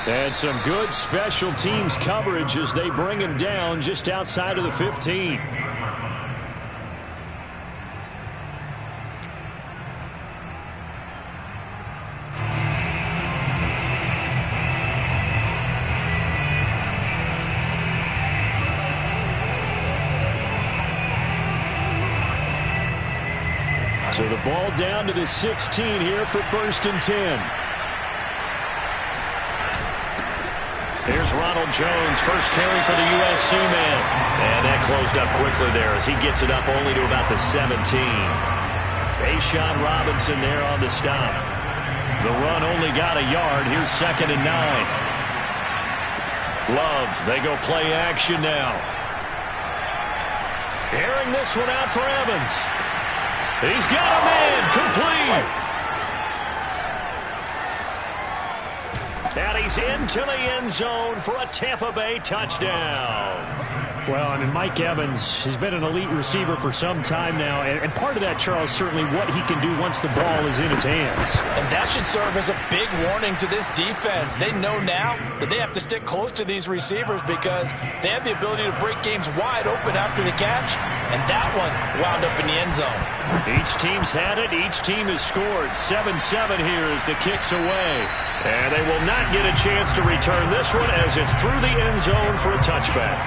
And some good special teams coverage as they bring him down just outside of the 15. So the ball down to the 16 here for 1st and 10. Here's Ronald Jones, first carry for the USC man. And that closed up quickly there as he gets it up only to about the 17. Ashawn Robinson there on the stop. The run only got a yard. Here's 2nd and 9. Love, they go play action now. Airing this one out for Evans. He's got a man, complete. And he's into the end zone for a Tampa Bay touchdown. Well, I mean, Mike Evans has been an elite receiver for some time now, and part of that, Charles, certainly what he can do once the ball is in his hands. And that should serve as a big warning to this defense. They know now that they have to stick close to these receivers because they have the ability to break games wide open after the catch, and that one wound up in the end zone. Each team's had it. Each team has scored. 7-7 here as the kick's away. And they will not get a chance to return this one as it's through the end zone for a touchback.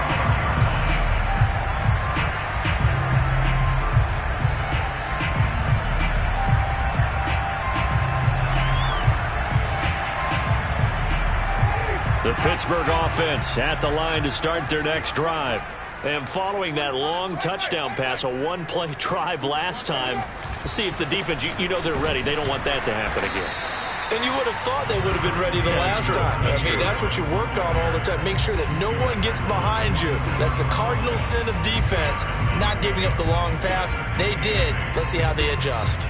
The Pittsburgh offense at the line to start their next drive. And following that long touchdown pass, a one-play drive last time, to see if the defense, you know they're ready. They don't want that to happen again. And you would have thought they would have been ready the last time. I mean, that's what you work on all the time. Make sure that no one gets behind you. That's the cardinal sin of defense, not giving up the long pass. They did. Let's see how they adjust.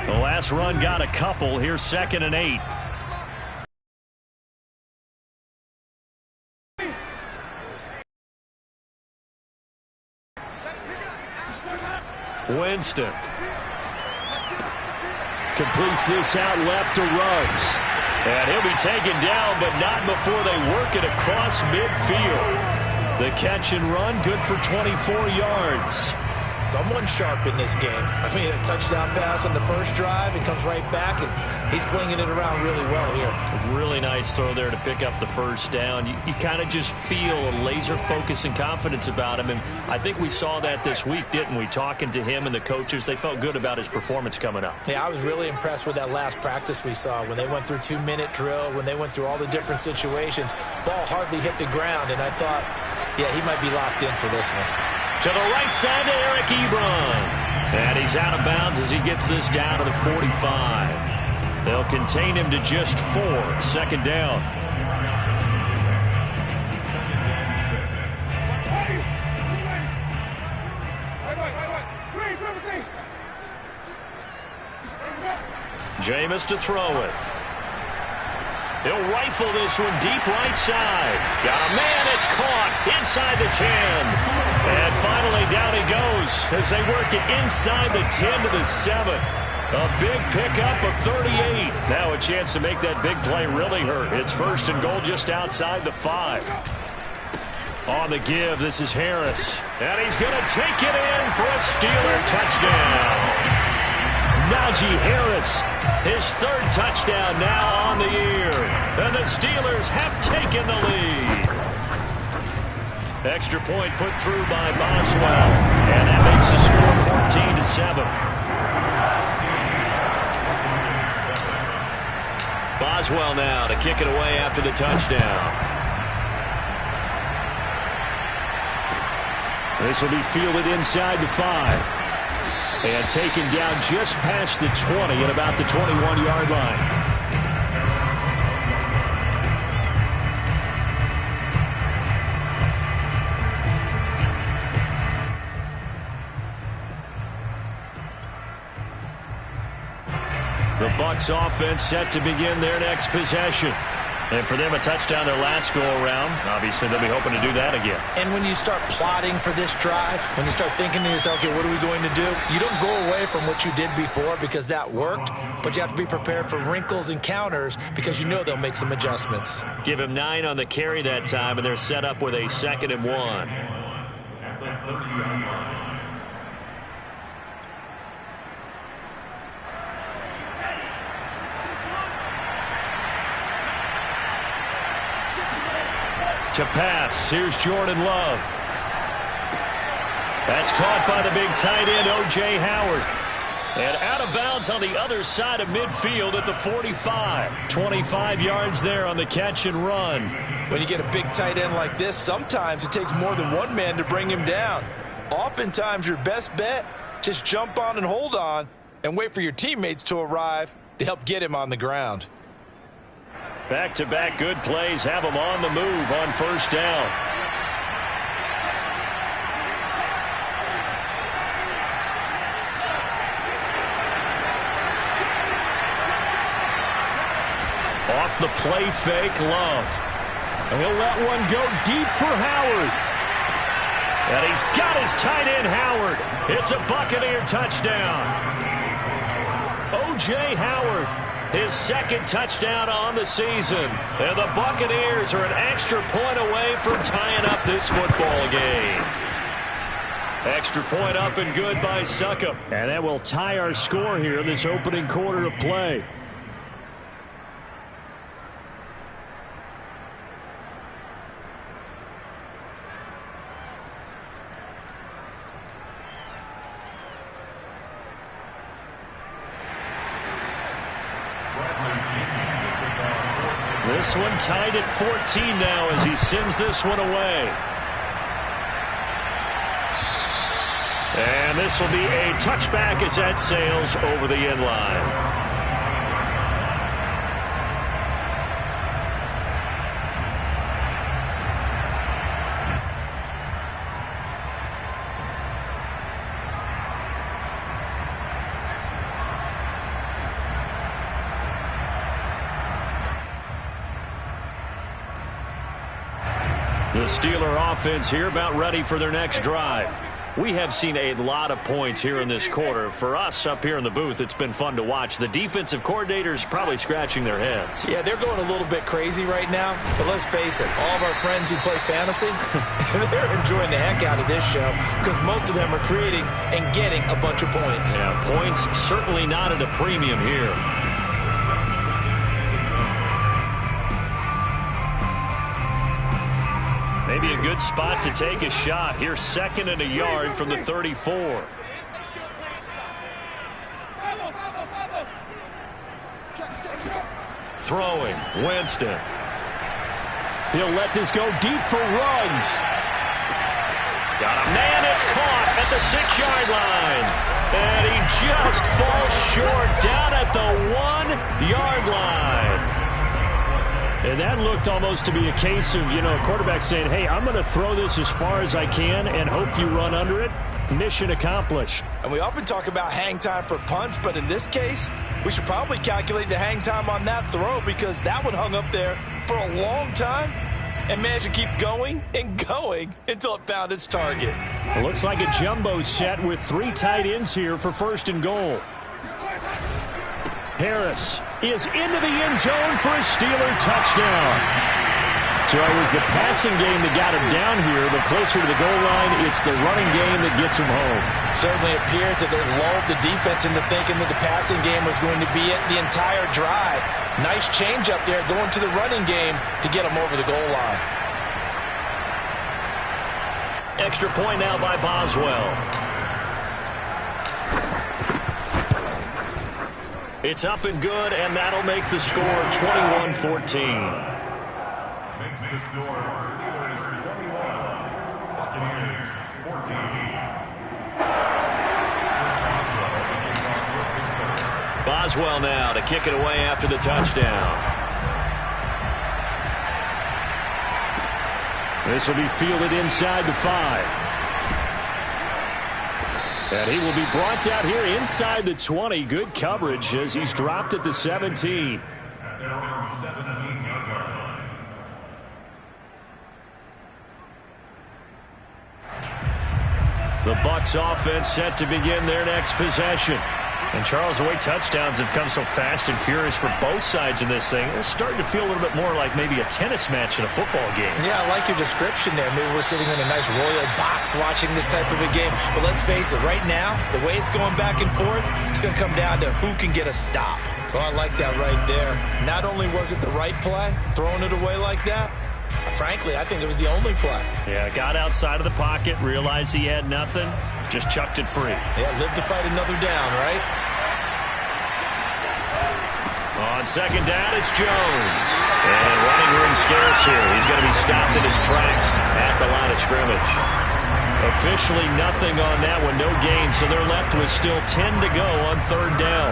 The last run got a couple. Here's 2nd and 8. Winston completes this out left to Ruggs. And he'll be taken down, but not before they work it across midfield. The catch and run, good for 24 yards. Someone sharp in this game. I mean, a touchdown pass on the first drive, and comes right back, and he's flinging it around really well here. A really nice throw there to pick up the first down. You kind of just feel a laser focus and confidence about him, and I think we saw that this week, didn't we? Talking to him and the coaches, they felt good about his performance coming up. Yeah, I was really impressed with that last practice we saw when they went through 2-minute drill, when they went through all the different situations. Ball hardly hit the ground, and I thought, yeah, he might be locked in for this one. To the right side to Eric Ebron. And he's out of bounds as he gets this down to the 45. They'll contain him to just 4. 2nd down. Jameis to throw it. He'll rifle this one deep right side. Got a man, it's caught inside the 10. And finally down he goes as they work it inside the 10 to the 7. A big pickup of 38. Now a chance to make that big play really hurt. It's 1st and goal just outside the 5. On the give, this is Harris. And he's going to take it in for a Steeler touchdown. Najee Harris, his 3rd touchdown now on the year. And the Steelers have taken the lead. Extra point put through by Boswell. And that makes the score 14-7. Boswell now to kick it away after the touchdown. This will be fielded inside the 5. And taken down just past the 20 at about the 21-yard line. The Bucs offense set to begin their next possession. And for them, a touchdown their last go-around. Obviously, they'll be hoping to do that again. And when you start plotting for this drive, when you start thinking to yourself, okay, what are we going to do? You don't go away from what you did before because that worked, but you have to be prepared for wrinkles and counters because you know they'll make some adjustments. Give him 9 on the carry that time, and they're set up with a 2nd and 1. To pass, here's Jordan Love. That's caught by the big tight end, O.J. Howard. And out of bounds on the other side of midfield at the 45. 25 yards there on the catch and run. When you get a big tight end like this, sometimes it takes more than one man to bring him down. Oftentimes, your best bet, just jump on and hold on and wait for your teammates to arrive to help get him on the ground. Back-to-back good plays have them on the move on first down. Off the play fake, Love. And he'll let one go deep for Howard. And he's got his tight end, Howard. It's a Buccaneer touchdown. O.J. Howard, his 2nd touchdown on the season. And the Buccaneers are an extra point away from tying up this football game. Extra point up and good by Succop. And that will tie our score here in this opening quarter of play. This one tied at 14 now as he sends this one away. And this will be a touchback as that sails over the end line. The Steeler offense here about ready for their next drive. We have seen a lot of points here in this quarter. For us up here in the booth, it's been fun to watch. The defensive coordinators probably scratching their heads. Yeah, they're going a little bit crazy right now. But let's face it, all of our friends who play fantasy, they're enjoying the heck out of this show because most of them are creating and getting a bunch of points. Yeah, points certainly not at a premium here. Maybe a good spot to take a shot. Here's 2nd and a yard from the 34. Throwing, Winston. He'll let this go deep for Ruggs. Got a man that's caught at the 6-yard line. And he just falls short down at the 1-yard line. And that looked almost to be a case of, a quarterback saying, hey, I'm going to throw this as far as I can and hope you run under it. Mission accomplished. And we often talk about hang time for punts, but in this case, we should probably calculate the hang time on that throw because that one hung up there for a long time and managed to keep going and going until it found its target. It looks like a jumbo set with 3 tight ends here for 1st and goal. Harris is into the end zone for a Steeler touchdown. So it was the passing game that got him down here, but closer to the goal line, it's the running game that gets him home. Certainly appears that they lulled the defense into thinking that the passing game was going to be it the entire drive. Nice change up there going to the running game to get him over the goal line. Extra point now by Boswell. It's up and good, and that'll make the score 21-14. Makes the score Steelers 21, Buccaneers 14. Boswell now to kick it away after the touchdown. This will be fielded inside the 5. And he will be brought out here inside the 20. Good coverage as he's dropped at the 17. At their own 17-yard line. The Bucs offense set to begin their next possession. And, Charles, the way touchdowns have come so fast and furious for both sides in this thing, it's starting to feel a little bit more like maybe a tennis match in a football game. Yeah, I like your description there. Maybe we're sitting in a nice royal box watching this type of a game. But let's face it, right now, the way it's going back and forth, it's going to come down to who can get a stop. Oh, I like that right there. Not only was it the right play, throwing it away like that, frankly, I think it was the only play. Yeah, got outside of the pocket, realized he had nothing, just chucked it free. Yeah, live to fight another down, right? On second down, it's Jones. And running room scarce here. He's going to be stopped in his tracks at the line of scrimmage. Officially nothing on that one, no gain, so they're left with still 10 to go on third down.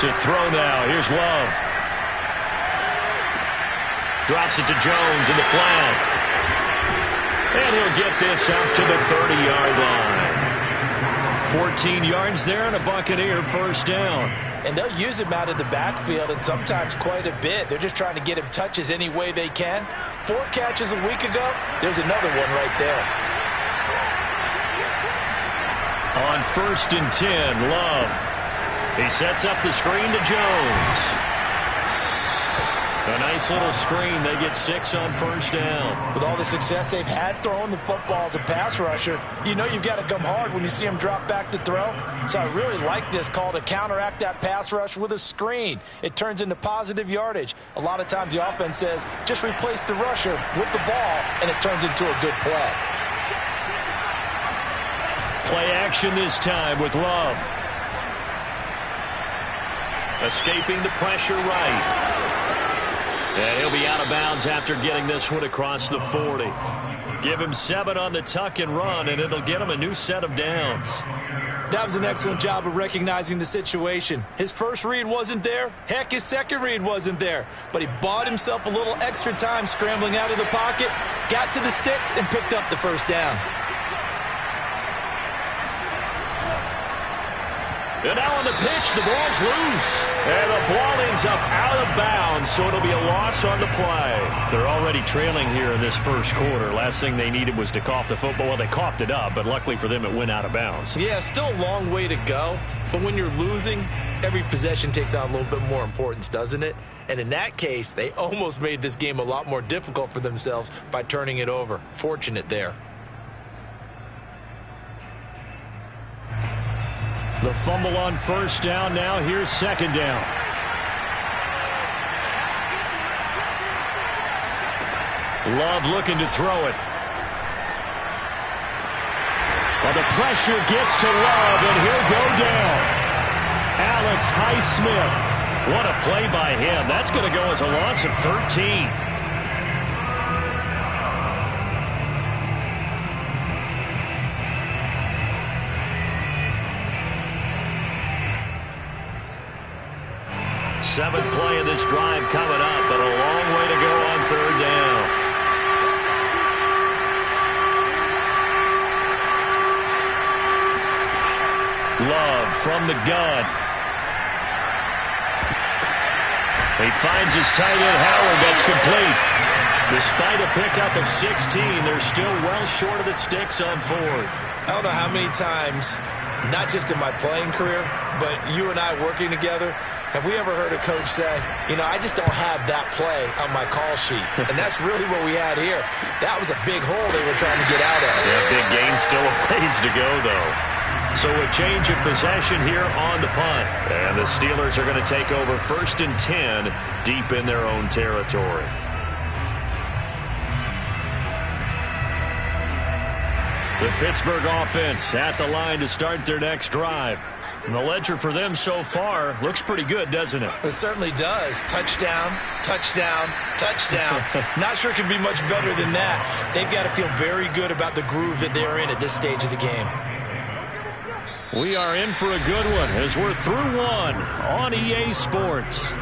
To throw now. Here's Love. Drops it to Jones in the flat. And he'll get this out to the 30-yard line. 14 yards there and a Buccaneer first down. And they'll use him out of the backfield, and sometimes quite a bit. They're just trying to get him touches any way they can. 4 catches a week ago. There's another one right there. On 1st and 10, Love. He sets up the screen to Jones. A nice little screen. They get 6 on first down. With all the success they've had throwing the football as a pass rusher, you know you've got to come hard when you see him drop back to throw. So I really like this call to counteract that pass rush with a screen. It turns into positive yardage. A lot of times the offense says, just replace the rusher with the ball, and it turns into a good play. Play action this time with Love. Escaping the pressure right. And he'll be out of bounds after getting this one across the 40. Give him 7 on the tuck and run, and it'll get him a new set of downs. That was an excellent job of recognizing the situation. His first read wasn't there. Heck, his second read wasn't there. But he bought himself a little extra time scrambling out of the pocket, got to the sticks, and picked up the first down. And now on the pitch, the ball's loose. And the ball ends up out of bounds, so it'll be a loss on the play. They're already trailing here in this first quarter. Last thing they needed was to cough the football. Well, they coughed it up, but luckily for them, it went out of bounds. Yeah, still a long way to go. But when you're losing, every possession takes on a little bit more importance, doesn't it? And in that case, they almost made this game a lot more difficult for themselves by turning it over. Fortunate there. The fumble on first down. Now here's second down. Love looking to throw it. Well, the pressure gets to Love, and he'll go down. Alex Highsmith. What a play by him. That's going to go as a loss of 13. Seventh play of this drive coming up, but a long way to go on third down. Love from the gun. He finds his tight end, Howard. That's complete. Despite a pickup of 16, they're still well short of the sticks on fourth. I don't know how many times, not just in my playing career, but you and I working together, have we ever heard a coach say, you know, I just don't have that play on my call sheet. And that's really what we had here. That was a big hole they were trying to get out of. Yeah, big gain, still a ways to go, though. So a change of possession here on the punt. And the Steelers are going to take over 1st and 10 deep in their own territory. The Pittsburgh offense at the line to start their next drive. And the ledger for them so far looks pretty good, doesn't it? It certainly does. Touchdown, touchdown, touchdown. Not sure it could be much better than that. They've got to feel very good about the groove that they're in at this stage of the game. We are in for a good one as we're through one on EA Sports.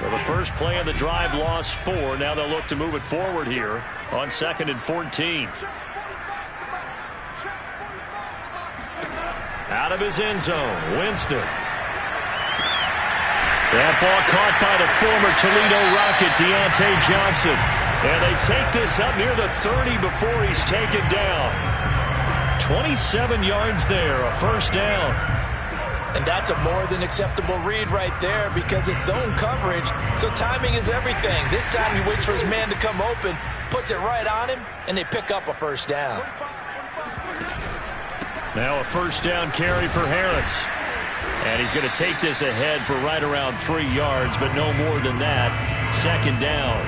Well, the first play of the drive lost 4. Now they'll look to move it forward here on 2nd and 14. Out of his end zone, Winston. That ball caught by the former Toledo Rocket, Deontay Johnson. And they take this up near the 30 before he's taken down. 27 yards there, a first down. And that's a more than acceptable read right there because it's zone coverage, so timing is everything. This time he waits for his man to come open, puts it right on him, and they pick up a first down. Now a first down carry for Harris. And he's going to take this ahead for right around 3 yards, but no more than that. 2nd down.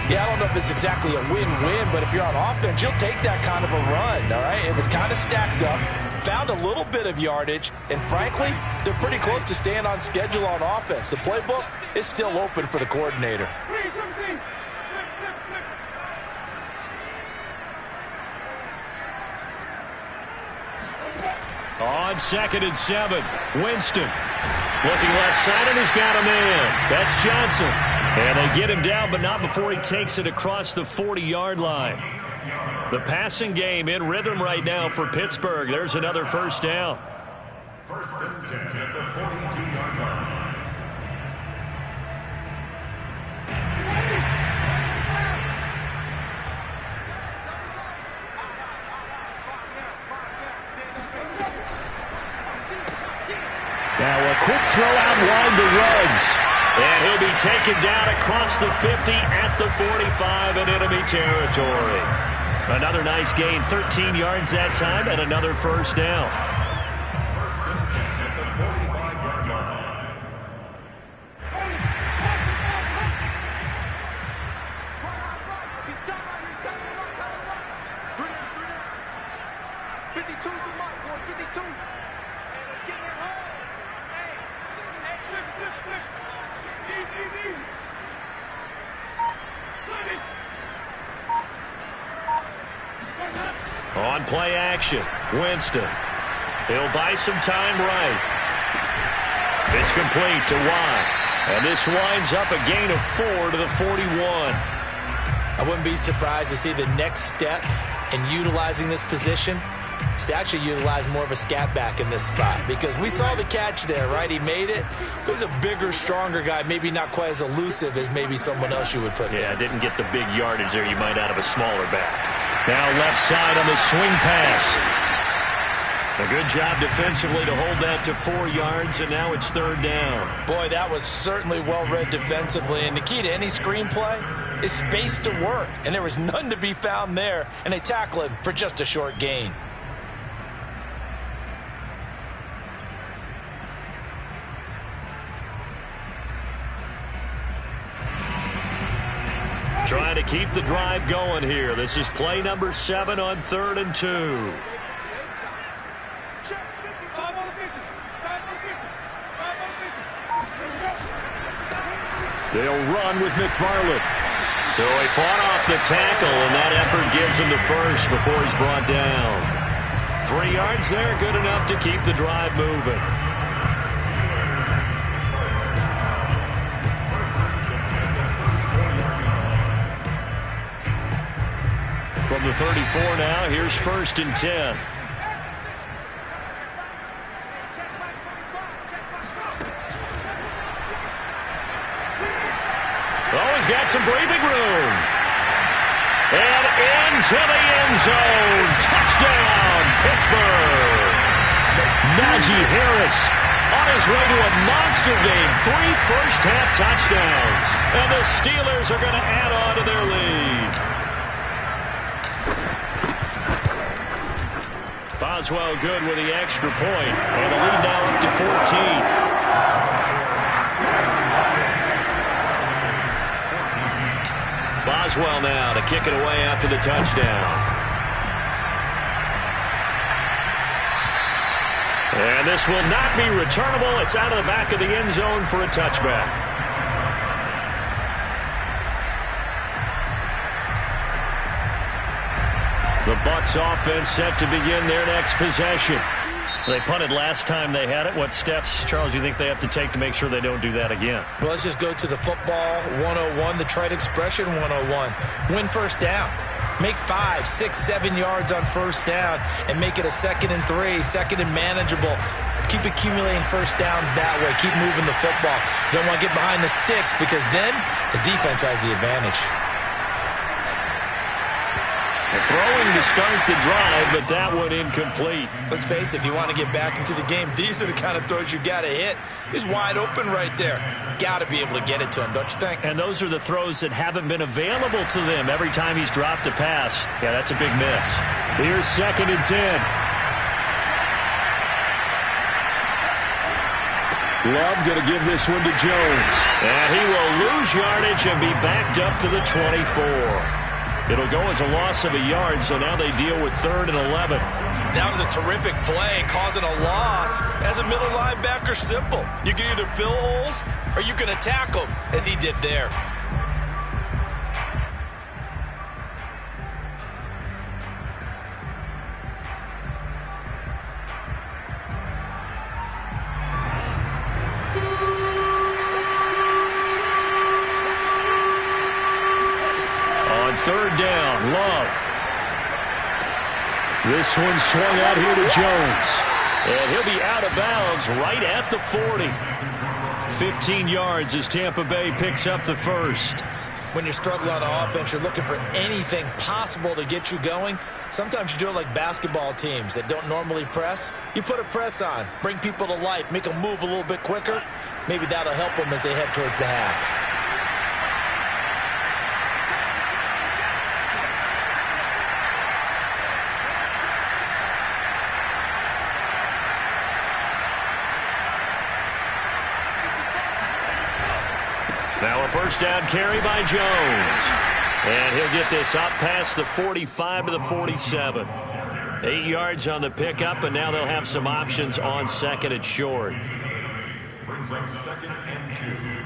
Yeah, I don't know if it's exactly a win-win, but if you're on offense, you'll take that kind of a run, all right? It was kind of stacked up, found a little bit of yardage, and frankly, they're pretty close to staying on schedule on offense. The playbook is still open for the coordinator. On 2nd and 7, Winston. Looking left side, and he's got a man. That's Johnson. And they get him down, but not before he takes it across the 40-yard line. The passing game in rhythm right now for Pittsburgh. There's another first down. 1st and 10 at the 42-yard line. Now a quick throw out wide to Ruggs. And he'll be taken down across the 50 at the 45 in enemy territory. Another nice gain, 13 yards that time, and another first down. 1st and 10 at the 45-yard line. On play action, Winston. He'll buy some time right. It's complete to Watt. And this winds up a gain of 4 to the 41. I wouldn't be surprised to see the next step in utilizing this position is to actually utilize more of a scat back in this spot, because we saw the catch there, right? He made it. He's a bigger, stronger guy, maybe not quite as elusive as maybe someone else you would put there. Yeah, didn't get the big yardage there you might out of a smaller back. Now left side on the swing pass. A good job defensively to hold that to 4 yards, and now it's 3rd down. Boy, that was certainly well-read defensively, and the key to any screenplay is space to work, and there was none to be found there, and they tackle him for just a short gain. Trying to keep the drive going here. This is play number 7 on 3rd and 2. They'll run with McFarland. So he fought off the tackle, and that effort gives him the first before he's brought down. 3 yards there, good enough to keep the drive moving. From the 34 now, here's 1st and 10. Oh, he's got some breathing room. And into the end zone. Touchdown, Pittsburgh. Najee Harris on his way to a monster game. 3 first-half touchdowns. And the Steelers are going to add on to their lead. Boswell good with the extra point. And the lead now up to 14. Boswell now to kick it away after the touchdown. And this will not be returnable. It's out of the back of the end zone for a touchback. The Bucs offense set to begin their next possession. They punted last time they had it. What steps, Charles, do you think they have to take to make sure they don't do that again? Well, let's just go to the football 101, the trade expression 101. Win first down. Make 5, 6, 7 yards on first down and make it a 2nd and 3, 2nd and manageable. Keep accumulating first downs that way. Keep moving the football. You don't want to get behind the sticks because then the defense has the advantage. Throwing to start the drive, but that one incomplete. Let's face it, if you want to get back into the game, these are the kind of throws you got to hit. He's wide open right there. Got to be able to get it to him, don't you think? And those are the throws that haven't been available to them every time he's dropped a pass. Yeah, that's a big miss. Here's 2nd and 10. Love going to give this one to Jones. And he will lose yardage and be backed up to the 24. It'll go as a loss of a yard, so now they deal with 3rd and 11. That was a terrific play, causing a loss. As a middle linebacker, simple. You can either fill holes or you can attack them, as he did there. Third down, Love. This one swung out here to Jones. And he'll be out of bounds right at the 40. 15 yards as Tampa Bay picks up the first. When you're struggling on offense, you're looking for anything possible to get you going. Sometimes you do it like basketball teams that don't normally press. You put a press on, bring people to life, make them move a little bit quicker. Maybe that'll help them as they head towards the half. Now a first down carry by Jones. And he'll get this up past the 45 to the 47. 8 yards on the pickup, and now they'll have some options on 2nd and short. Brings up 2nd and 2.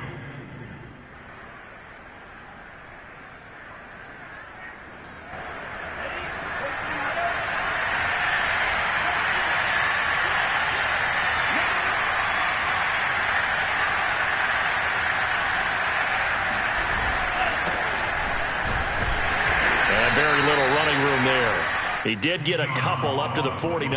Very little running room there. He did get a couple up to the 49.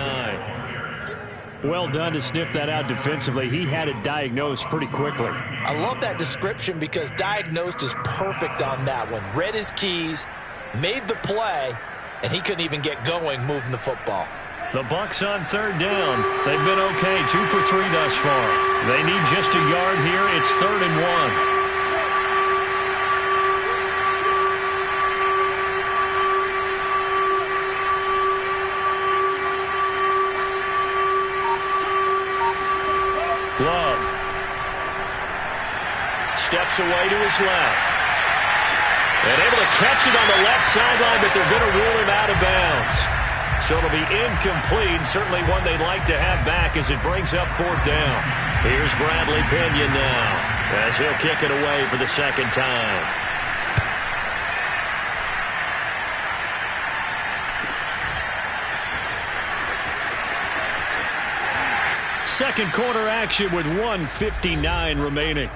Well done to sniff that out defensively. He had it diagnosed pretty quickly. I love that description because diagnosed is perfect on that one. Read his keys, made the play, and he couldn't even get going moving the football. The Bucs on 3rd down. They've been okay, 2 for 3 thus far. They need just a yard here. It's 3rd and 1. Love steps away to his left. And able to catch it on the left sideline, but they're going to rule him out of bounds. So it'll be incomplete, certainly one they'd like to have back as it brings up 4th down. Here's Bradley Pinion now as he'll kick it away for the 2nd time. Second quarter action with 1:59 remaining.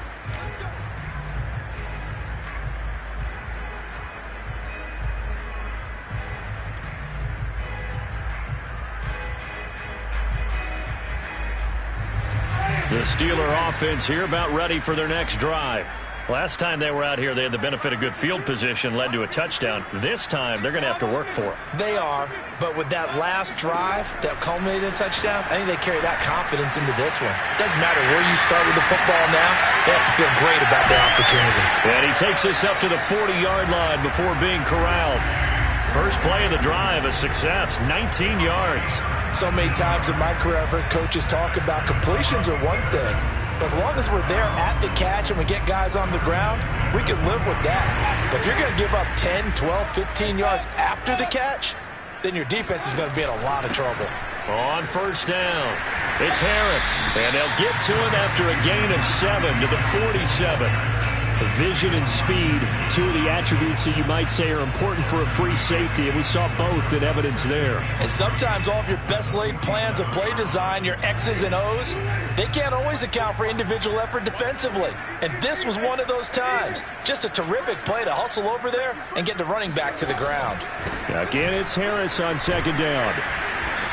The Steeler offense here about ready for their next drive. Last time they were out here, they had the benefit of good field position, led to a touchdown. This time, they're going to have to work for it. They are, but with that last drive that culminated in a touchdown, I think they carry that confidence into this one. It doesn't matter where you start with the football now. They have to feel great about their opportunity. And he takes this up to the 40-yard line before being corralled. First play of the drive, a success, 19 yards. So many times in my career, I've heard coaches talk about completions are one thing. But as long as we're there at the catch and we get guys on the ground, we can live with that. But if you're going to give up 10, 12, 15 yards after the catch, then your defense is going to be in a lot of trouble. On first down, it's Harris. And they'll get to him after a gain of 7 to the 47. Vision and speed, two of the attributes that you might say are important for a free safety, and we saw both in evidence there. And sometimes all of your best laid plans of play design, your X's and O's, they can't always account for individual effort defensively. And this was one of those times. Just a terrific play to hustle over there and get the running back to the ground. Again, it's Harris on second down.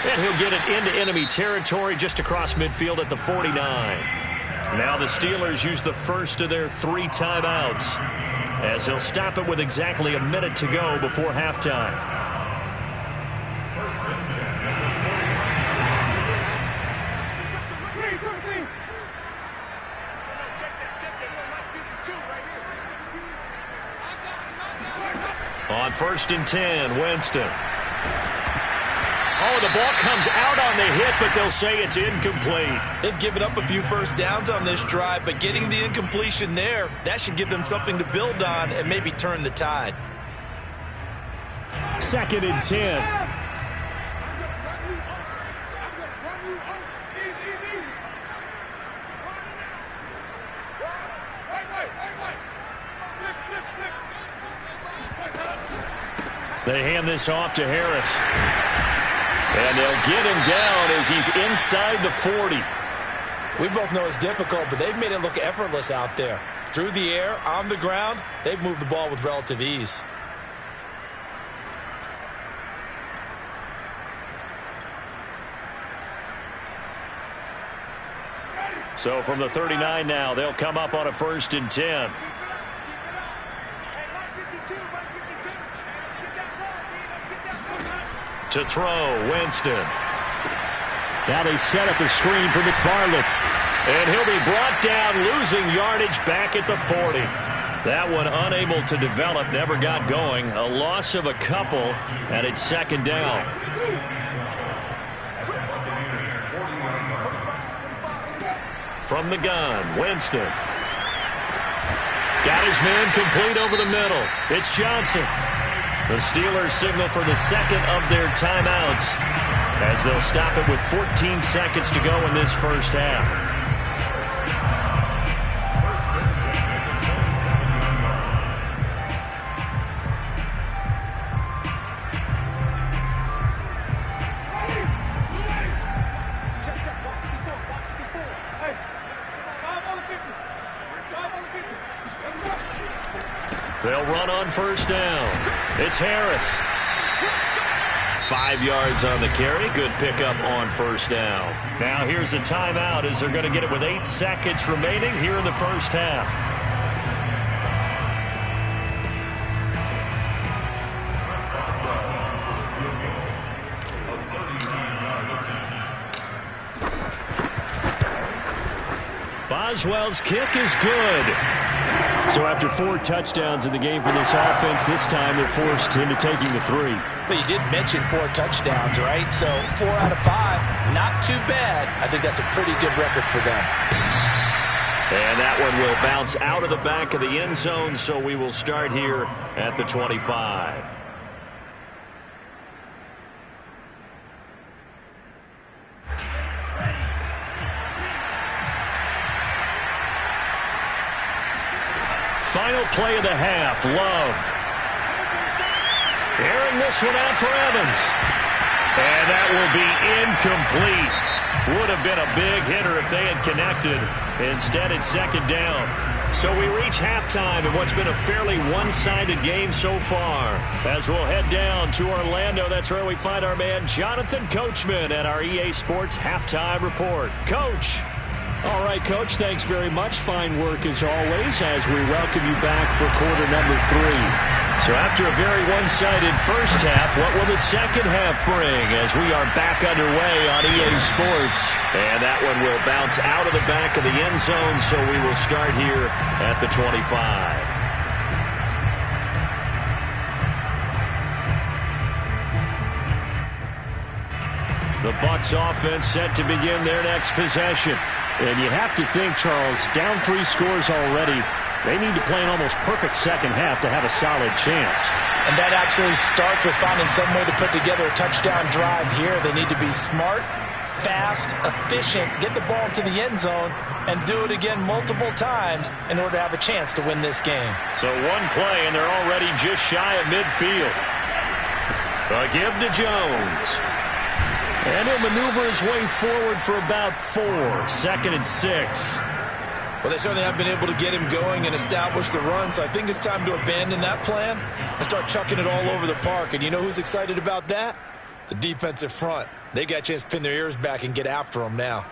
And he'll get it into enemy territory just across midfield at the 49. Now the Steelers use the first of their 3 timeouts as they'll stop it with exactly a minute to go before halftime. On 1st and 10, Winston. Oh, the ball comes out on the hit, but they'll say it's incomplete. They've given up a few first downs on this drive, but getting the incompletion there, that should give them something to build on and maybe turn the tide. 2nd and 10. They hand this off to Harris. And they'll get him down as he's inside the 40. We both know it's difficult, but they've made it look effortless out there. Through the air, on the ground, they've moved the ball with relative ease. So from the 39 now, they'll come up on a 1st and 10. To throw, Winston. Now they set up a screen for McFarland. And he'll be brought down, losing yardage back at the 40. That one unable to develop, never got going. A loss of a couple, and it's 2nd down. From the gun, Winston. Got his man complete over the middle. It's Johnson. The Steelers signal for the 2nd of their timeouts as they'll stop it with 14 seconds to go in this first half. They'll run on 1st down. It's Harris. 5 yards on the carry. Good pickup on 1st down. Now here's a timeout as they're going to get it with 8 seconds remaining here in the first half. Boswell's kick is good. So after 4 touchdowns in the game for this offense, this time they're forced into taking the 3. But you did mention 4 touchdowns, right? So 4 out of 5, not too bad. I think that's a pretty good record for them. And that one will bounce out of the back of the end zone, so we will start here at the 25. Final play of the half, Love. Airing this one out for Evans. And that will be incomplete. Would have been a big hitter if they had connected. Instead, it's 2nd down. So we reach halftime in what's been a fairly one-sided game so far. As we'll head down to Orlando, that's where we find our man Jonathan Coachman at our EA Sports Halftime Report. Coach. All right, Coach, thanks very much. Fine work as always as we welcome you back for quarter number 3. So after a very one-sided first half, what will the second half bring as we are back underway on EA Sports? And that one will bounce out of the back of the end zone, so we will start here at the 25. The Bucs offense set to begin their next possession. And you have to think, Charles, down 3 scores already. They need to play an almost perfect second half to have a solid chance. And that absolutely starts with finding some way to put together a touchdown drive here. They need to be smart, fast, efficient, get the ball to the end zone, and do it again multiple times in order to have a chance to win this game. So one play, and they're already just shy of midfield. A give to Jones. And he'll maneuver his way forward for about 4. 2nd and 6. Well, they certainly have been able to get him going and establish the run, so I think it's time to abandon that plan and start chucking it all over the park. And you know who's excited about that? The defensive front. They got a chance to pin their ears back and get after him now.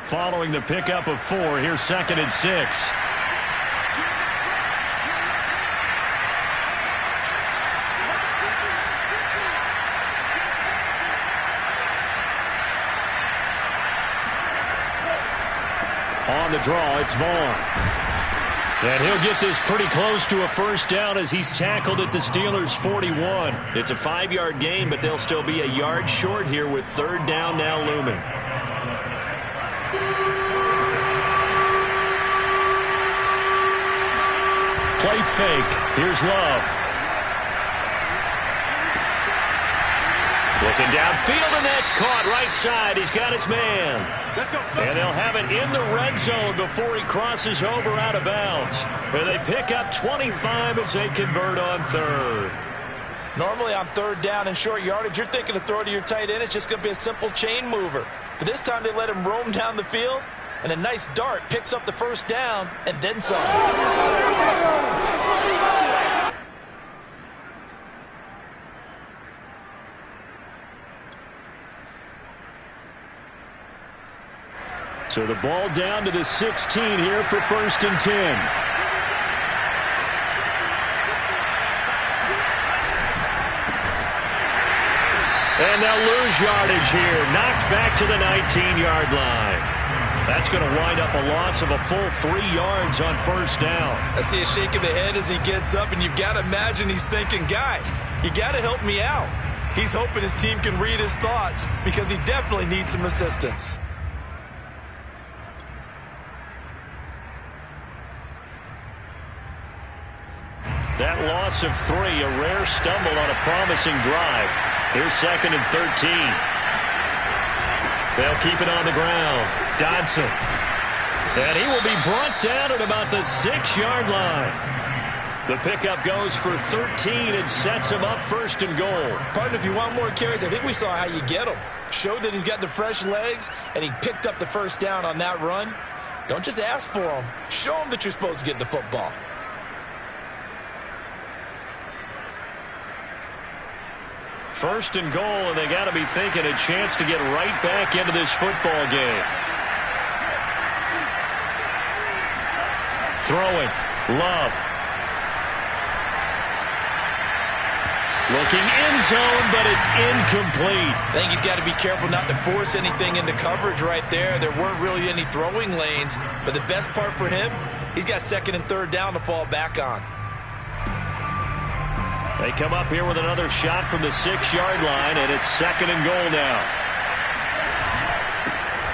Following the pickup of 4, here's 2nd and 6. On the draw, it's Vaughn. And he'll get this pretty close to a first down as he's tackled at the Steelers' 41. It's a 5-yard gain, but they'll still be a yard short here with 3rd down now looming. Play fake. Here's Love. Looking downfield, and that's caught right side. He's got his man. Let's go. And they'll have it in the red zone before he crosses over out of bounds. Where they pick up 25 as they convert on 3rd. Normally on 3rd down and short yardage, you're thinking to throw to your tight end. It's just going to be a simple chain mover. But this time they let him roam down the field, and a nice dart picks up the first down and then some. So the ball down to the 16 here for 1st and 10. And they'll lose yardage here. Knocked back to the 19-yard line. That's going to wind up a loss of a full 3 yards on 1st down. I see a shake of the head as he gets up, and you've got to imagine he's thinking, guys, you got to help me out. He's hoping his team can read his thoughts because he definitely needs some assistance. That loss of 3, a rare stumble on a promising drive. Here's 2nd and 13. They'll keep it on the ground. Dodson. And he will be brought down at about the 6-yard line. The pickup goes for 13 and sets him up 1st and goal. Partner, if you want more carries, I think we saw how you get him. Showed that he's got the fresh legs, and he picked up the first down on that run. Don't just ask for him. Show him that you're supposed to get the football. First and goal, and they got to be thinking a chance to get right back into this football game. Throwing. Love. Looking end zone, but it's incomplete. I think he's got to be careful not to force anything into coverage right there. There weren't really any throwing lanes, but the best part for him, he's got 2nd and 3rd down to fall back on. They come up here with another shot from the 6-yard line, and it's 2nd and goal now.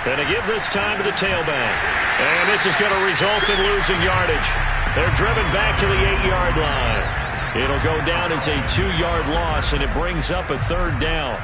And to give this time to the tailback. And this is going to result in losing yardage. They're driven back to the 8-yard line. It'll go down as a 2-yard loss, and it brings up a 3rd down.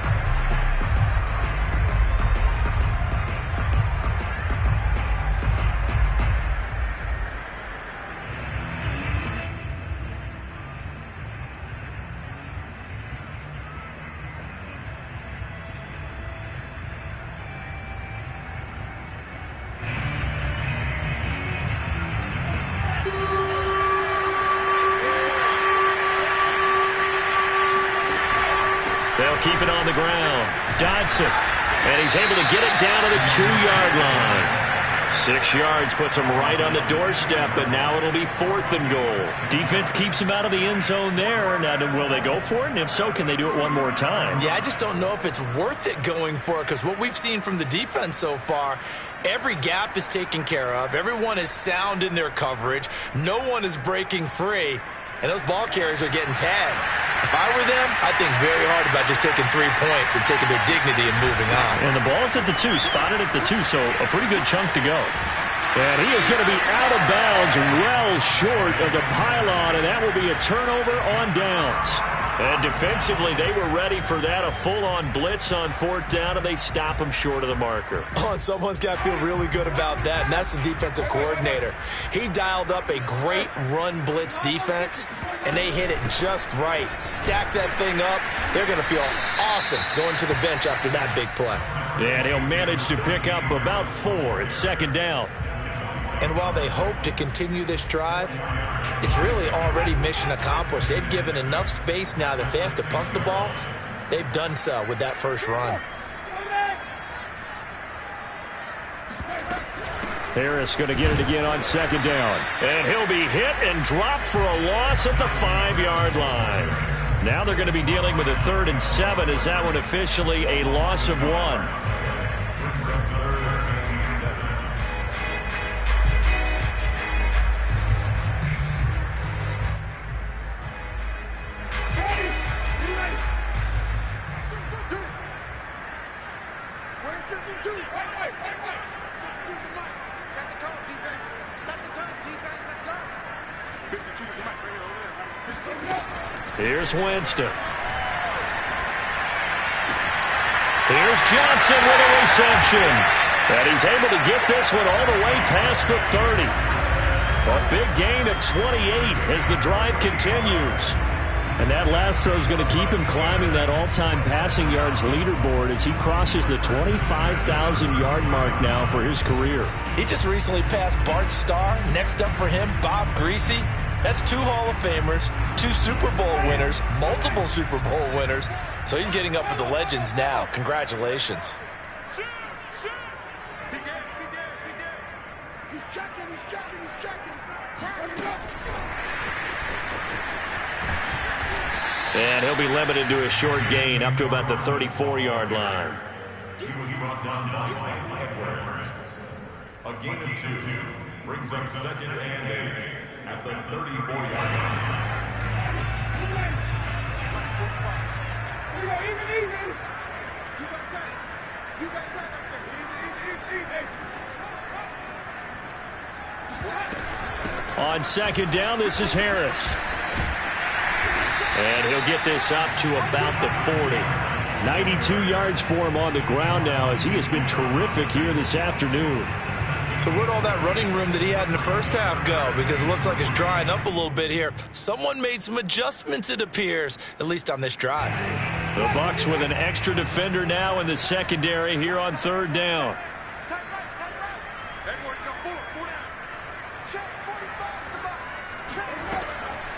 They'll keep it on the ground. Dodson. And he's able to get it down to the 2-yard line. 6 yards puts him right on the doorstep, but now it'll be 4th and goal. Defense keeps him out of the end zone there. Now, will they go for it? And if so, can they do it one more time? Yeah, I just don't know if it's worth it going for it, because what we've seen from the defense so far, every gap is taken care of. Everyone is sound in their coverage. No one is breaking free. And those ball carriers are getting tagged. If I were them, I'd think very hard about just taking 3 points and taking their dignity and moving on. And the ball's at the 2, spotted at the 2, so a pretty good chunk to go. And he is going to be out of bounds well short of the pylon, and that will be a turnover on downs. And defensively, they were ready for that, a full-on blitz on 4th down, and they stop him short of the marker. Oh, and someone's got to feel really good about that, and that's the defensive coordinator. He dialed up a great run blitz defense, and they hit it just right. Stack that thing up. They're going to feel awesome going to the bench after that big play. And he'll manage to pick up about 4 at 2nd down. And while they hope to continue this drive, it's really already mission accomplished. They've given enough space now that they have to punt the ball. They've done so with that first run. Harris going to get it again on 2nd down. And he'll be hit and dropped for a loss at the 5-yard line. Now they're going to be dealing with a 3rd and 7 as that one officially a loss of 1. Here's Winston. Here's Johnson with a reception. And he's able to get this one all the way past the 30. A big gain of 28 as the drive continues. And that last throw is going to keep him climbing that all-time passing yards leaderboard as he crosses the 25,000-yard mark now for his career. He just recently passed Bart Starr. Next up for him, Bob Greasy. That's 2 Hall of Famers, 2 Super Bowl winners, multiple Super Bowl winners. So he's getting up with the legends now. Congratulations. He's checking. And he'll be limited to a short gain up to about the 34-yard line. He was brought down by Edwards. A gain of 2 brings up 2nd and 8 at the 34-yard line. Even. You got time up there. On 2nd down, this is Harris. And he'll get this up to about the 40. 92 yards for him on the ground now as he has been terrific here this afternoon. So where'd all that running room that he had in the first half go? Because it looks like it's drying up a little bit here. Someone made some adjustments, it appears, at least on this drive. The Bucs with an extra defender now in the secondary here on 3rd down.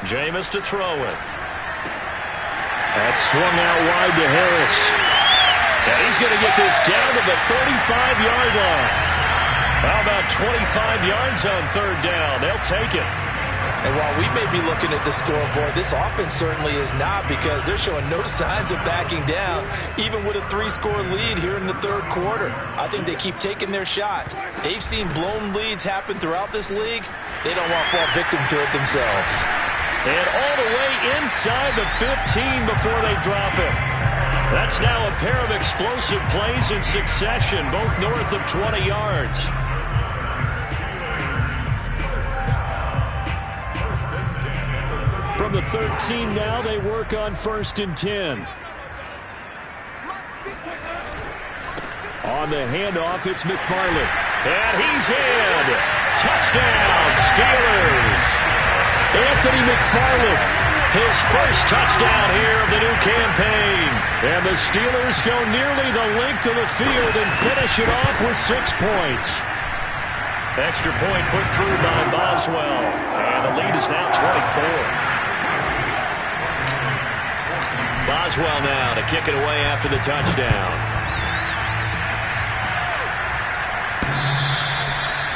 Jameis to throw it. That's swung out wide to Harris. And he's going to get this down to the 35-yard line. How about 25 yards on 3rd down? They'll take it. And while we may be looking at the scoreboard, this offense certainly is not, because they're showing no signs of backing down, even with a 3-score lead here in the 3rd quarter. I think they keep taking their shots. They've seen blown leads happen throughout this league. They don't want to fall victim to it themselves. And all the way inside the 15 before they drop it. That's now a pair of explosive plays in succession, both north of 20 yards. From the 13 now, they work on 1st and 10. On the handoff, it's McFarland. And he's in. Touchdown, Steelers. Anthony McFarland, his first touchdown here of the new campaign. And the Steelers go nearly the length of the field and finish it off with 6 points. Extra point put through by Boswell. And the lead is now 24. Boswell now to kick it away after the touchdown.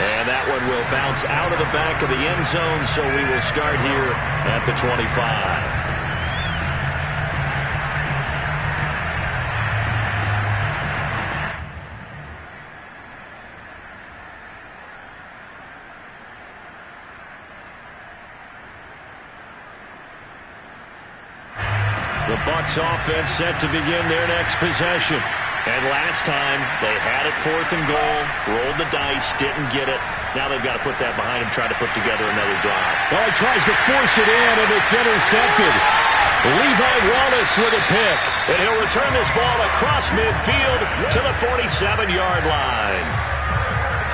And that one will bounce out of the back of the end zone, so we will start here at the 25. The Bucs offense set to begin their next possession. And last time, they had it 4th and goal, rolled the dice, didn't get it. Now they've got to put that behind him, try to put together another drive. Well, he tries to force it in, and it's intercepted. Levi Wallace with a pick. And he'll return this ball across midfield to the 47-yard line.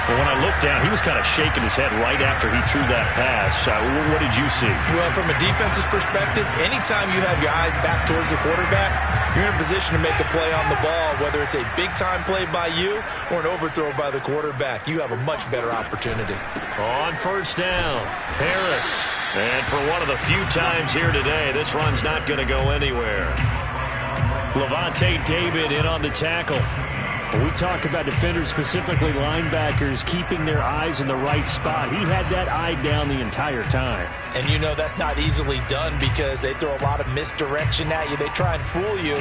Well, when I looked down, he was kind of shaking his head right after he threw that pass. What did you see? Well, from a defense's perspective, anytime you have your eyes back towards the quarterback, you're in a position to make a play on the ball, whether it's a big-time play by you or an overthrow by the quarterback. You have a much better opportunity. On first down, Harris. And for one of the few times here today, this run's not going to go anywhere. Levante David in on the tackle. When we talk about defenders, specifically linebackers, keeping their eyes in the right spot. He had that eye down the entire time. And you know that's not easily done because they throw a lot of misdirection at you. They try and fool you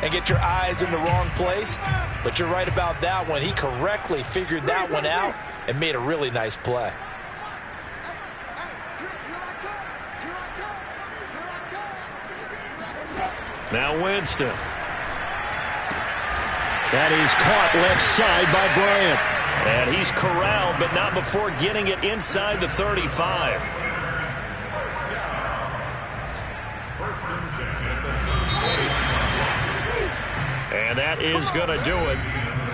and get your eyes in the wrong place. But you're right about that one. He correctly figured that one out and made a really nice play. Now Winston. That is caught left side by Bryant. And he's corralled, but not before getting it inside the 35. And that is going to do it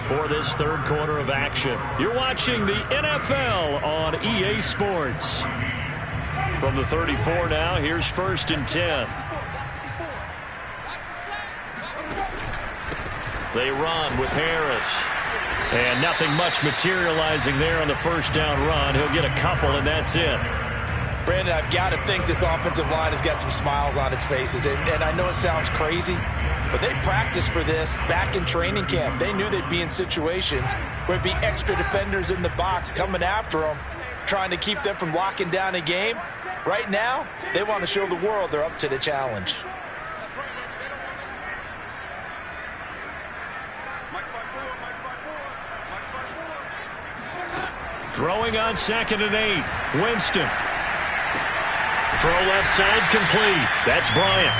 for this third quarter of action. You're watching the NFL on EA Sports. From the 34 now, here's 1st and 10. They run with Harris. And nothing much materializing there on the first down run. He'll get a couple, and that's it. Brandon, I've got to think this offensive line has got some smiles on its faces. And I know it sounds crazy, but they practiced for this back in training camp. They knew they'd be in situations where it'd be extra defenders in the box coming after them, trying to keep them from locking down a game. Right now, they want to show the world they're up to the challenge. Throwing on 2nd and 8. Winston. Throw left side complete. That's Bryant.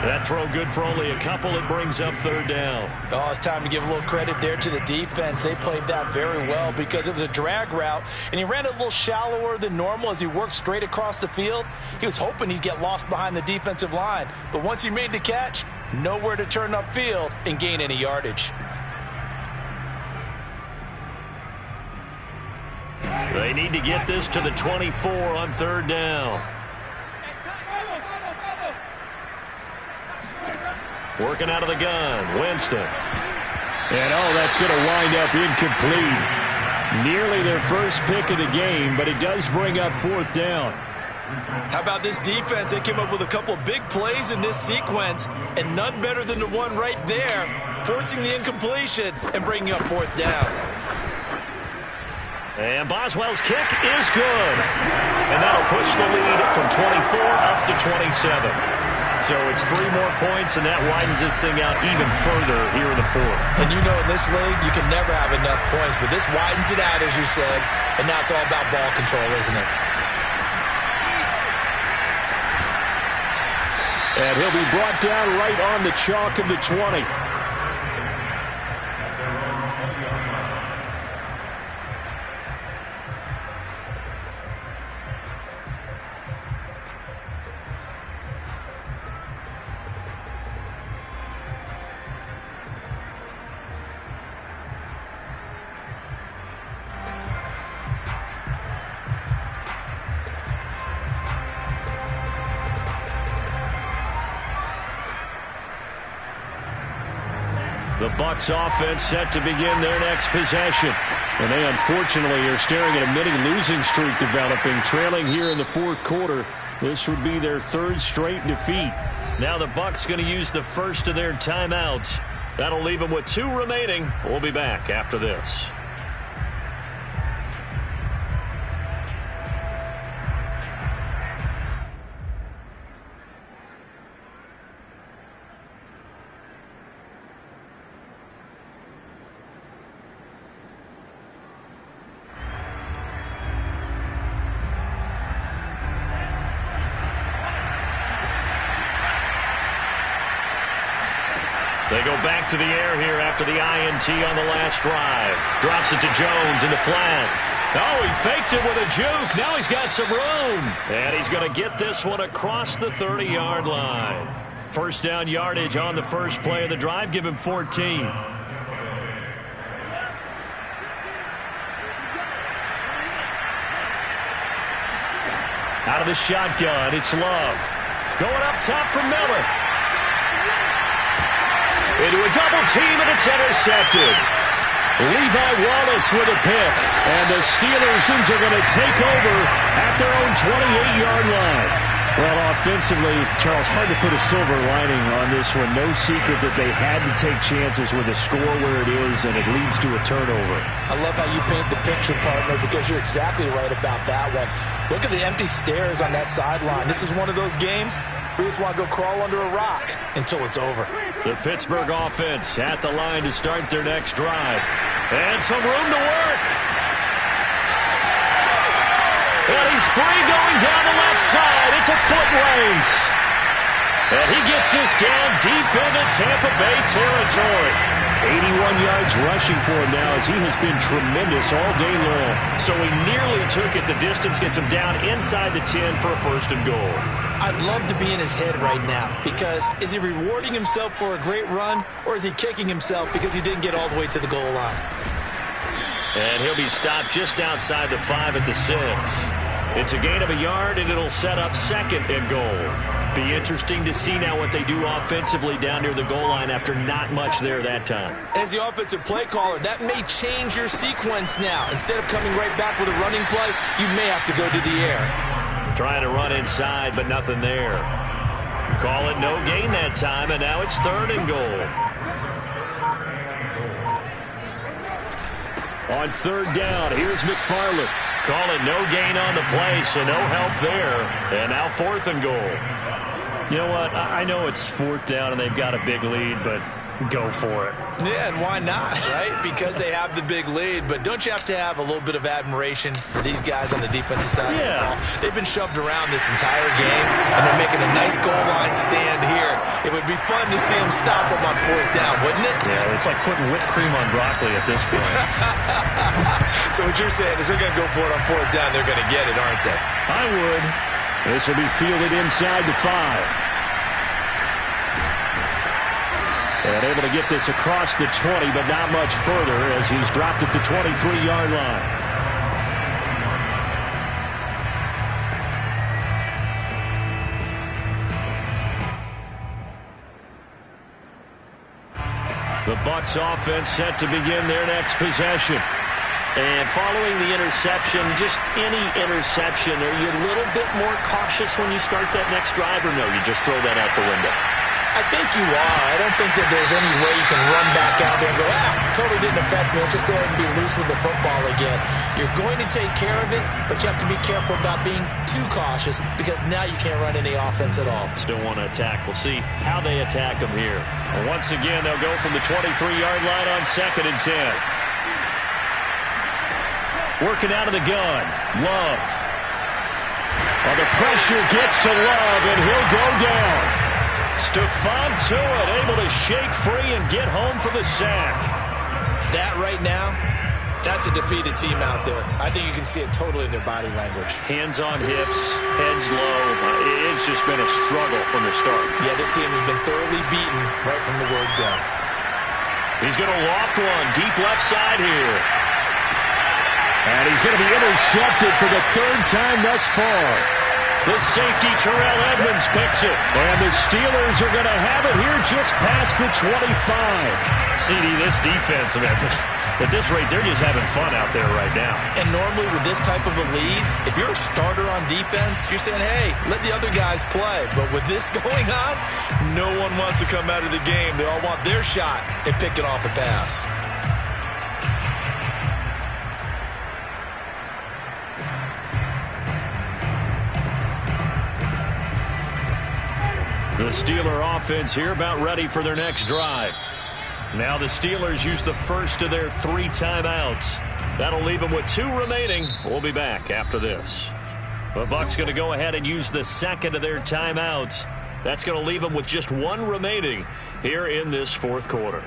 That throw good for only a couple. It brings up 3rd down. Oh, it's time to give a little credit there to the defense. They played that very well because it was a drag route, and he ran it a little shallower than normal as he worked straight across the field. He was hoping he'd get lost behind the defensive line, but once he made the catch, nowhere to turn upfield and gain any yardage. They need to get this to the 24 on 3rd down. Working out of the gun, Winston. And that's going to wind up incomplete. Nearly their first pick of the game, but it does bring up 4th down. How about this defense? They came up with a couple of big plays in this sequence, and none better than the one right there, forcing the incompletion and bringing up 4th down. And Boswell's kick is good. And that'll push the lead from 24 up to 27. So it's 3 more points, and that widens this thing out even further here in the 4th. And you know in this league, you can never have enough points, but this widens it out, as you said, and now it's all about ball control, isn't it? And he'll be brought down right on the chalk of the 20. The Bucs offense set to begin their next possession. And they unfortunately are staring at a mini losing streak developing, trailing here in the 4th quarter. This would be their 3rd straight defeat. Now the Bucs going to use the first of their timeouts. That'll leave them with 2 remaining. We'll be back after this. They go back to the air here after the INT on the last drive. Drops it to Jones in the flat. Oh, he faked it with a juke. Now he's got some room. And he's going to get this one across the 30-yard line. First down yardage on the first play of the drive. Give him 14. Out of the shotgun, it's Love. Going up top for Miller. Into a double team, and it's intercepted. Levi Wallace with a pick. And the Steelers are going to take over at their own 28-yard line. Well, offensively, Charles, hard to put a silver lining on this one. No secret that they had to take chances with the score where it is, and it leads to a turnover. I love how you paint the picture, partner, because you're exactly right about that one. Look at the empty stairs on that sideline. This is one of those games where you just want to go crawl under a rock until it's over. The Pittsburgh offense at the line to start their next drive. And some room to work. And he's free going down the left side. It's a foot race. And he gets this down deep into Tampa Bay territory. 81 yards rushing for him now as he has been tremendous all day long. So he nearly took it the distance, gets him down inside the 10 for a first and goal. I'd love to be in his head right now because is he rewarding himself for a great run or is he kicking himself because he didn't get all the way to the goal line? And he'll be stopped just outside the 5 at the 6. It's a gain of a yard, and it'll set up second and goal. Be interesting to see now what they do offensively down near the goal line after not much there that time. As the offensive play caller, that may change your sequence now. Instead of coming right back with a running play, you may have to go to the air. Trying to run inside, but nothing there. Call it no gain that time, and now it's third and goal. On third down, here's McFarland. Call it no gain on the play, so no help there. And now fourth and goal. You know what? I know it's fourth down and they've got a big lead, but go for it. Yeah, and why not, right? Because they have the big lead. But don't you have to have a little bit of admiration for these guys on the defensive side of the ball? They've been shoved around this entire game, and they're making a nice goal line stand here. It would be fun to see them stop them on fourth down, wouldn't it? Yeah, it's like putting whipped cream on broccoli at this point. So what you're saying is they're going to go for it on fourth down. They're going to get it, aren't they? I would. This will be fielded inside the 5. And able to get this across the 20, but not much further as he's dropped at the 23-yard line. The Bucs offense set to begin their next possession. And following the interception, just any interception, are you a little bit more cautious when you start that next drive, or no, you just throw that out the window? I think you are. I don't think that there's any way you can run back out there and go, totally didn't affect me. Let's just go ahead and be loose with the football again. You're going to take care of it, but you have to be careful about being too cautious because now you can't run any offense at all. Still want to attack. We'll see how they attack them here. And once again, they'll go from the 23-yard line on second and 10. Working out of the gun. Love. Well, the pressure gets to Love, and he'll go down. Stephon Tuitt able to shake free and get home for the sack. That right now, that's a defeated team out there. I think you can see it totally in their body language. Hands on hips, heads low. It's just been a struggle from the start. Yeah, this team has been thoroughly beaten right from the word go. He's going to loft one deep left side here. And he's going to be intercepted for the third time thus far. The safety, Terrell Edmonds, picks it. And the Steelers are going to have it here just past the 25. CD, this defense, man, at this rate, they're just having fun out there right now. And normally with this type of a lead, if you're a starter on defense, you're saying, hey, let the other guys play. But with this going on, no one wants to come out of the game. They all want their shot at picking off a pass. The Steeler offense here about ready for their next drive. Now the Steelers use the first of their 3 timeouts. That'll leave them with 2 remaining. We'll be back after this. The Bucs going to go ahead and use the second of their timeouts. That's going to leave them with just one remaining here in this fourth quarter.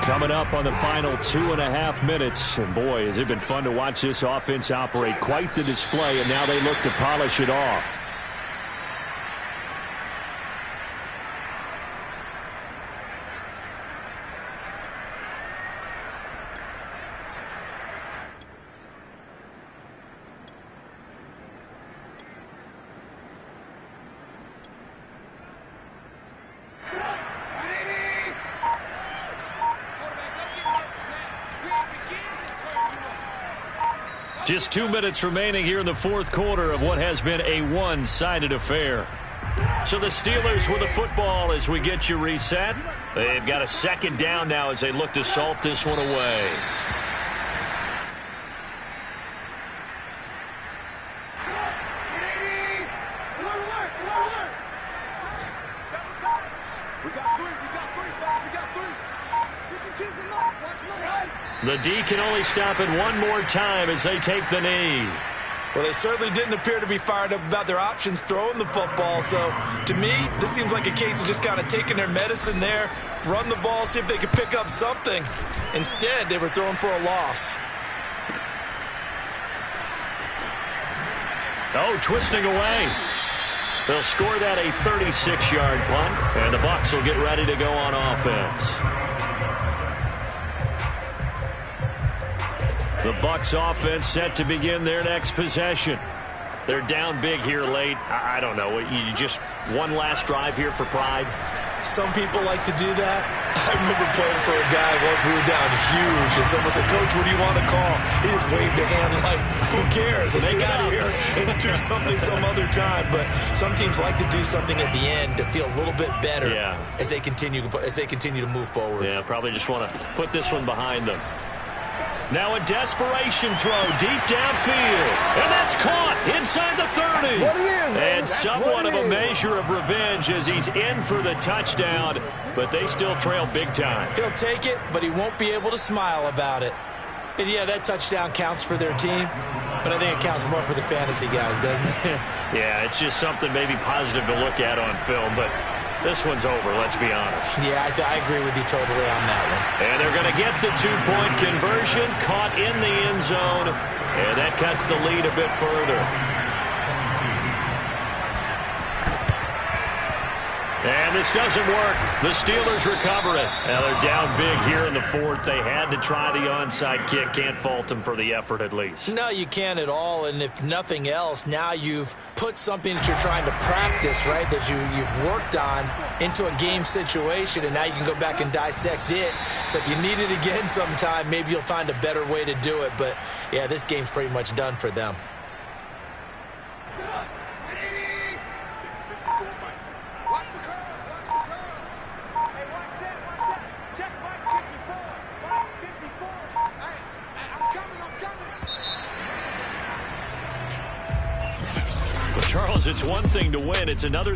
Coming up on the final 2.5 minutes. And boy, has it been fun to watch this offense operate. Quite the display, and now they look to polish it off. Just 2 minutes remaining here in the fourth quarter of what has been a one-sided affair. So the Steelers with the football as we get you reset. They've got a second down now as they look to salt this one away. The D can only stop it one more time as they take the knee. Well, they certainly didn't appear to be fired up about their options throwing the football. So, to me, this seems like a case of just kind of taking their medicine there, run the ball, see if they could pick up something. Instead, they were throwing for a loss. Oh, twisting away. They'll score that a 36-yard punt, and the Bucs will get ready to go on offense. The Bucs offense set to begin their next possession. They're down big here late. I don't know. You just one last drive here for pride? Some people like to do that. I remember playing for a guy once. We were down huge, and someone said, "Coach, what do you want to call?" He just waved a hand like, "Who cares? Let's get out of here and do something some other time." But some teams like to do something at the end to feel a little bit better as they continue to move forward. Yeah, probably just want to put this one behind them. Now a desperation throw deep downfield. And that's caught inside the 30. That's what it is, man. And somewhat of a measure of revenge as he's in for the touchdown. But they still trail big time. He'll take it, but he won't be able to smile about it. And, yeah, that touchdown counts for their team. But I think it counts more for the fantasy guys, doesn't it? Yeah, it's just something maybe positive to look at on film. But this one's over, let's be honest. Yeah, I agree with you totally on that one. And they're going to get the two-point conversion, caught in the end zone, and that cuts the lead a bit further. And this doesn't work. The Steelers recover it. Now they're down big here in the fourth. They had to try the onside kick. Can't fault them for the effort at least. No, you can't at all. And if nothing else, now you've put something that you're trying to practice, right, that you've worked on into a game situation, and now you can go back and dissect it. So if you need it again sometime, maybe you'll find a better way to do it. But, yeah, this game's pretty much done for them. Charles, it's one thing to win. It's another